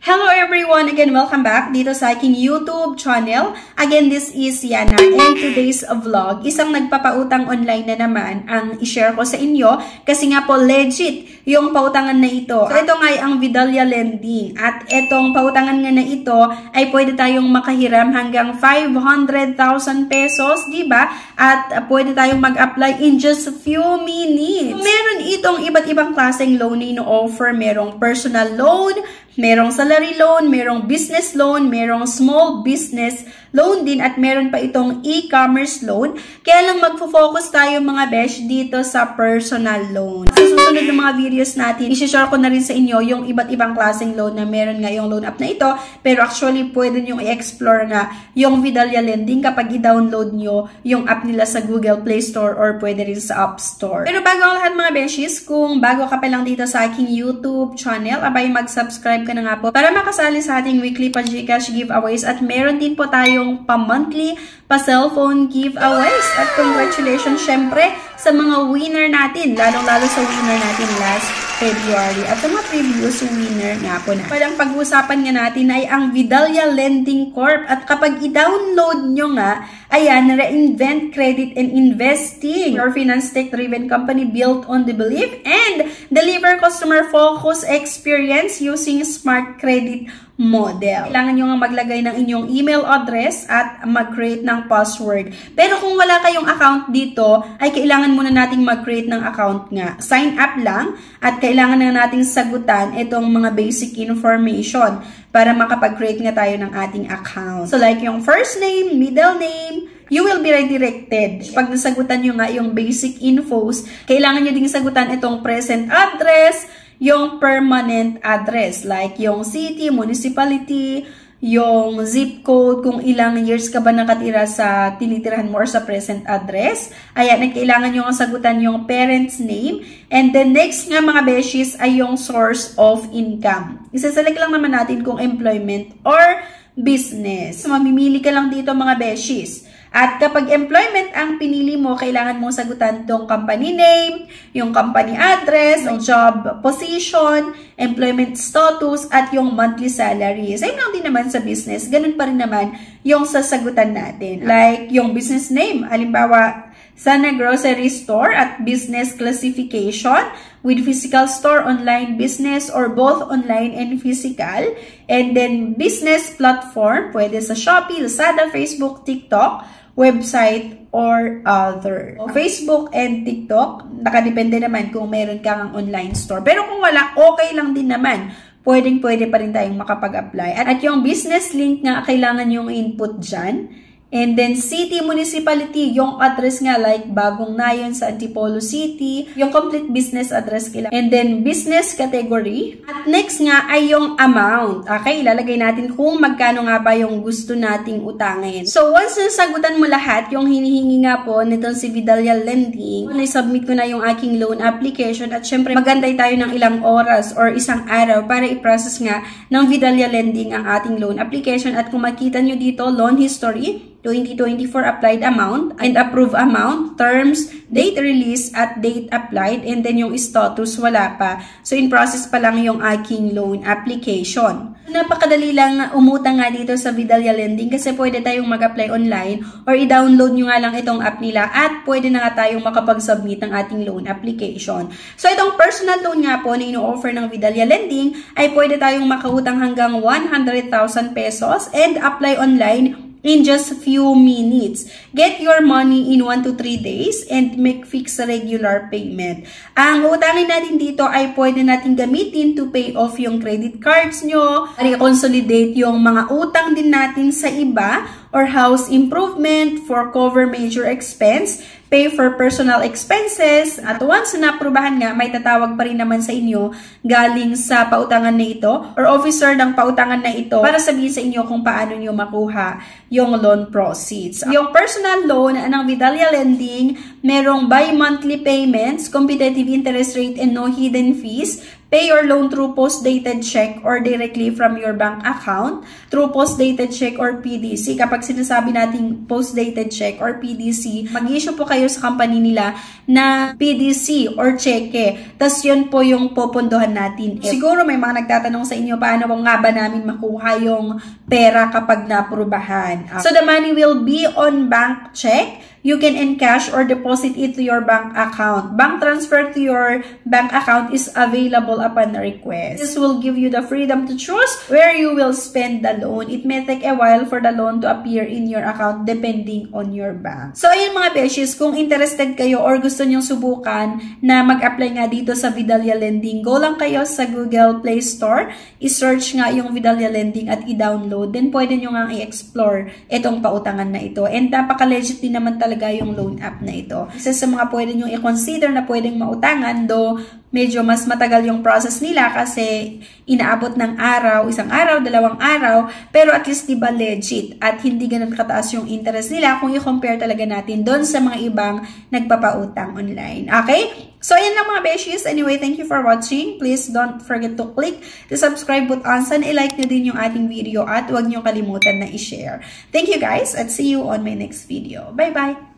Hello everyone! Again, welcome back dito sa aking YouTube channel. Again, this is Yana and today's vlog, isang nagpapautang online na naman ang i-share ko sa inyo kasi nga po legit yung pautangan na ito. So ito nga ay ang Vidalia Lending at itong pautangan nga na ito ay pwede tayong makahiram hanggang 500,000 pesos, diba? At pwede tayong mag-apply in just a few minutes. Meron itong iba't ibang klaseng loan na ino-offer. Merong personal loan, merong salary loan, merong business loan, merong small business loan din, at meron pa itong e-commerce loan. Kaya lang magfo-focus tayo mga besh dito sa personal loan. Sa susunod ng mga videos natin, isi-share ko na rin sa inyo yung iba't ibang klaseng loan na meron nga yung loan app na ito. Pero actually, pwede nyo i-explore na yung Vidalia Lending kapag i-download nyo yung app nila sa Google Play Store or pwede rin sa App Store. Pero bago ang lahat mga beshies, kung bago ka pa lang dito sa aking YouTube channel, abay mag-subscribe ka na nga po para makasali sa ating weekly pa-Gcash giveaways, at meron din po tayong pa-monthly, pa-cellphone giveaways. At congratulations syempre sa mga winner natin, lalong-lalo sa winner natin last February at sa mga previous winner nga po na. Palang pag-uusapan nga natin ay ang Vidalia Lending Corp. At kapag i-download nyo nga, ayan, Reinvent Credit and Investing, your finance tech-driven company built on the belief and deliver customer-focused experience using smart credit model. Kailangan nyo nga maglagay ng inyong email address at mag-create ng password. Pero kung wala kayong account dito, ay kailangan muna nating mag-create ng account nga. Sign up lang at kailangan na nating sagutan itong mga basic information para makapag-create nga tayo ng ating account. So like yung first name, middle name, you will be redirected. Pag nasagutan nyo nga yung basic infos, kailangan nyo ding sagutan itong present address, yung permanent address, like yung city, municipality, yung zip code, kung ilang years ka ba nakatira sa tinitirahan mo or sa present address. Ayan, kailangan nyo nga sagutan yung parent's name. And then next nga mga beshies ay yung source of income. Isa-select lang naman natin kung employment or business. So, mamimili ka lang dito mga beshies. At kapag employment ang pinili mo, kailangan mong sagutan itong company name, yung company address, yung job position, employment status, at yung monthly salary. Same lang din naman sa business. Ganun pa rin naman yung sasagutan natin. Like yung business name, halimbawa, Sana Grocery Store at business classification with physical store, online business, or both online and physical. And then business platform, pwede sa Shopee, Lazada, Facebook, TikTok, website, or other. Facebook and TikTok, nakadepende naman kung meron kang online store. Pero kung wala, okay lang din naman. Pwede pa rin tayong makapag-apply. At yung business link nga, kailangan yung input dyan. And then city, municipality, yung address nga like Bagong Nayon sa Antipolo City, yung complete business address kailangan. And then business category. At next nga ay yung amount. Okay, ilalagay natin kung magkano nga ba yung gusto nating utangin. So once nasagutan mo lahat, yung hinihingi nga po nitong si Vidalia Lending, na-submit ko na yung aking loan application, at syempre magantay tayo ng ilang oras or isang araw para i-process nga ng Vidalia Lending ang ating loan application. At kung makita nyo dito, loan history, 2024 applied amount and approved amount, terms, date release at date applied, and then yung status wala pa. So in process pa lang yung aking loan application. Napakadali lang umutang nga dito sa Vidalia Lending kasi pwede tayong mag-apply online or i-download nyo nga lang itong app nila at pwede na nga tayong makapag-submit ng ating loan application. So itong personal loan nga po na ino-offer ng Vidalia Lending ay pwede tayong makautang hanggang 100,000 pesos and apply online in just a few minutes. Get your money in 1 to 3 days and make fixed regular payment. Ang utangin natin dito ay pwede natin gamitin to pay off yung credit cards nyo, reconsolidate yung mga utang din natin sa iba, or house improvement, for cover major expense, pay for personal expenses, at once na aprubahan nga, may tatawag pa rin naman sa inyo galing sa pautangan na ito or officer ng pautangan na ito para sabihin sa inyo kung paano nyo makuha yung loan proceeds. Yung personal loan ng Vidalia Lending, merong bi-monthly payments, competitive interest rate, and no hidden fees. pay your loan through post-dated check or directly from your bank account, through post-dated check or PDC. Kapag sinasabi nating post-dated check or PDC, mag-issue po kayo sa company nila na PDC or cheque. Tapos yun po yung popondohan natin. Siguro may mga nagtatanong sa inyo, paano nga ba namin makuha yung pera kapag naprubahan? So the money will be on bank check. You can encash or deposit it to your bank account. Bank transfer to your bank account is available upon request. This will give you the freedom to choose where you will spend the loan. It may take a while for the loan to appear in your account depending on your bank. So ayun mga beshies, kung interested kayo or gusto nyong subukan na mag-apply nga dito sa Vidalia Lending, go lang kayo sa Google Play Store, i-search nga yung Vidalia Lending at i-download. Then pwede nyo nga i-explore itong pautangan na ito. And napaka-legit din naman talaga yung loan app na ito. Isa sa mga pwede nyo i-consider na pwedeng mautangan, do medyo mas matagal yung process nila kasi inaabot ng araw, isang araw, dalawang araw, pero at least diba legit at hindi ganun kataas yung interest nila kung i-compare talaga natin doon sa mga ibang nagpapautang online. Okay? So, ayan lang mga beshies. Anyway, thank you for watching. Please don't forget to click the subscribe button and i-like nyo din yung ating video at huwag nyo kalimutan na i-share. Thank you guys at see you on my next video. Bye-bye!